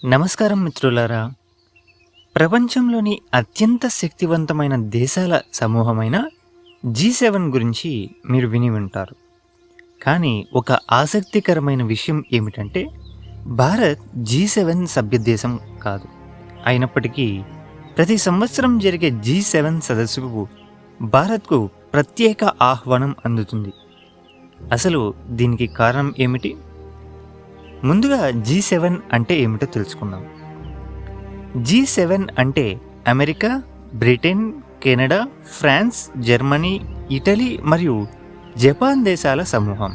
నమస్కారం మిత్రులారా. ప్రపంచంలోని అత్యంత శక్తివంతమైన దేశాల సమూహమైన G7 గురించి మీరు విని ఉంటారు. కానీ ఒక ఆసక్తికరమైన విషయం ఏమిటంటే భారత్ G7 సభ్య దేశం కాదు. అయినప్పటికీ ప్రతి సంవత్సరం జరిగే G7 సదస్సుకు భారత్కు ప్రత్యేక ఆహ్వానం అందుతుంది. అసలు దీనికి కారణం ఏమిటి? ముందుగా G7 అంటే ఏమిటో తెలుసుకుందాం. G7 అంటే America, Britain, Canada, France, Germany, Italy మరియు జపాన్ దేశాల సమూహం.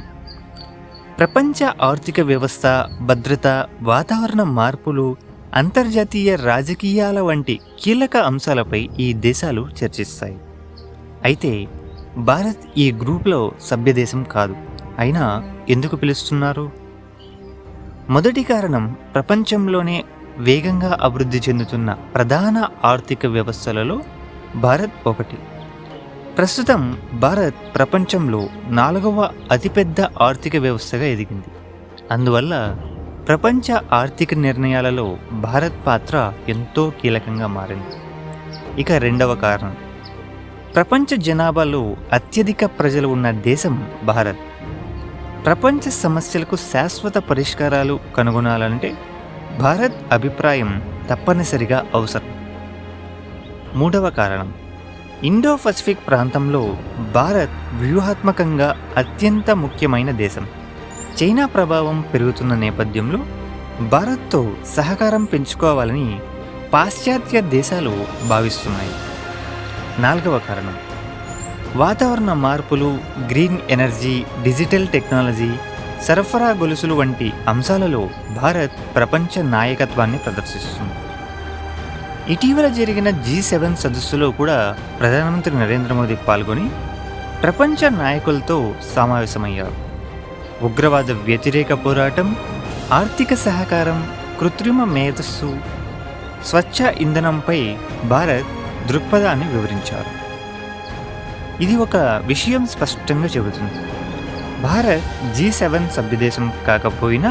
ప్రపంచ ఆర్థిక వ్యవస్థ, భద్రత, వాతావరణ మార్పులు, అంతర్జాతీయ రాజకీయాల వంటి కీలక అంశాలపై ఈ దేశాలు చర్చిస్తాయి. అయితే భారత్ ఈ గ్రూప్లో సభ్యదేశం కాదు. అయినా ఎందుకు పిలుస్తున్నారు? మొదటి కారణం, ప్రపంచంలోనే వేగంగా అభివృద్ధి చెందుతున్న ప్రధాన ఆర్థిక వ్యవస్థలలో భారత్ ఒకటి. ప్రస్తుతం భారత్ ప్రపంచంలో 4వ అతిపెద్ద ఆర్థిక వ్యవస్థగా ఎదిగింది. అందువల్ల ప్రపంచ ఆర్థిక నిర్ణయాలలో భారత్ పాత్ర ఎంతో కీలకంగా మారింది. ఇక రెండవ కారణం, ప్రపంచ జనాభాలో అత్యధిక ప్రజలు ఉన్న దేశం భారత్. ప్రపంచ సమస్యలకు శాశ్వత పరిష్కారాలు కనుగొనాలంటే భారత్ అభిప్రాయం తప్పనిసరిగా అవసరం. మూడవ కారణం, ఇండో పసిఫిక్ ప్రాంతంలో భారత్ వ్యూహాత్మకంగా అత్యంత ముఖ్యమైన దేశం. చైనా ప్రభావం పెరుగుతున్న నేపథ్యంలో భారత్తో సహకారం పెంచుకోవాలని పాశ్చాత్య దేశాలు భావిస్తున్నాయి. నాలుగవ కారణం, వాతావరణ మార్పులు, గ్రీన్ ఎనర్జీ, డిజిటల్ టెక్నాలజీ, సరఫరా గొలుసులు వంటి అంశాలలో భారత్ ప్రపంచ నాయకత్వాన్ని ప్రదర్శిస్తుంది. ఇటీవల జరిగిన G7 సదస్సులో కూడా ప్రధానమంత్రి నరేంద్ర మోదీ పాల్గొని ప్రపంచ నాయకులతో సమావేశమయ్యారు. ఉగ్రవాద వ్యతిరేక పోరాటం, ఆర్థిక సహకారం, కృత్రిమ మేధస్సు, స్వచ్ఛ ఇంధనంపై భారత్ దృక్పథాన్ని వివరించారు. ఇది ఒక విషయం స్పష్టంగా చెబుతుంది. భారత్ G7 సభ్యదేశం కాకపోయినా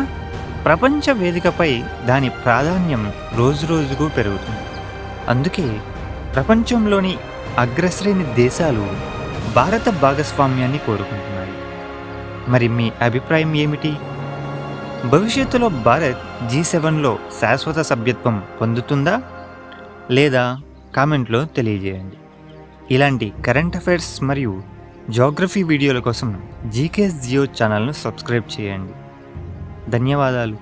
ప్రపంచ వేదికపై దాని ప్రాధాన్యం రోజురోజుకు పెరుగుతుంది. అందుకే ప్రపంచంలోని అగ్రశ్రేణి దేశాలు భారత భాగస్వామ్యాన్ని కోరుకుంటున్నాయి. మరి మీ అభిప్రాయం ఏమిటి? భవిష్యత్తులో భారత్ G7లో శాశ్వత సభ్యత్వం పొందుతుందా లేదా? కామెంట్లో తెలియజేయండి. ఇలాంటి కరెంట్ అఫైర్స్ మరియు జాగ్రఫీ వీడియోల కోసం జీకేఎస్ జియో ఛానల్ను సబ్స్క్రైబ్ చేయండి. ధన్యవాదాలు.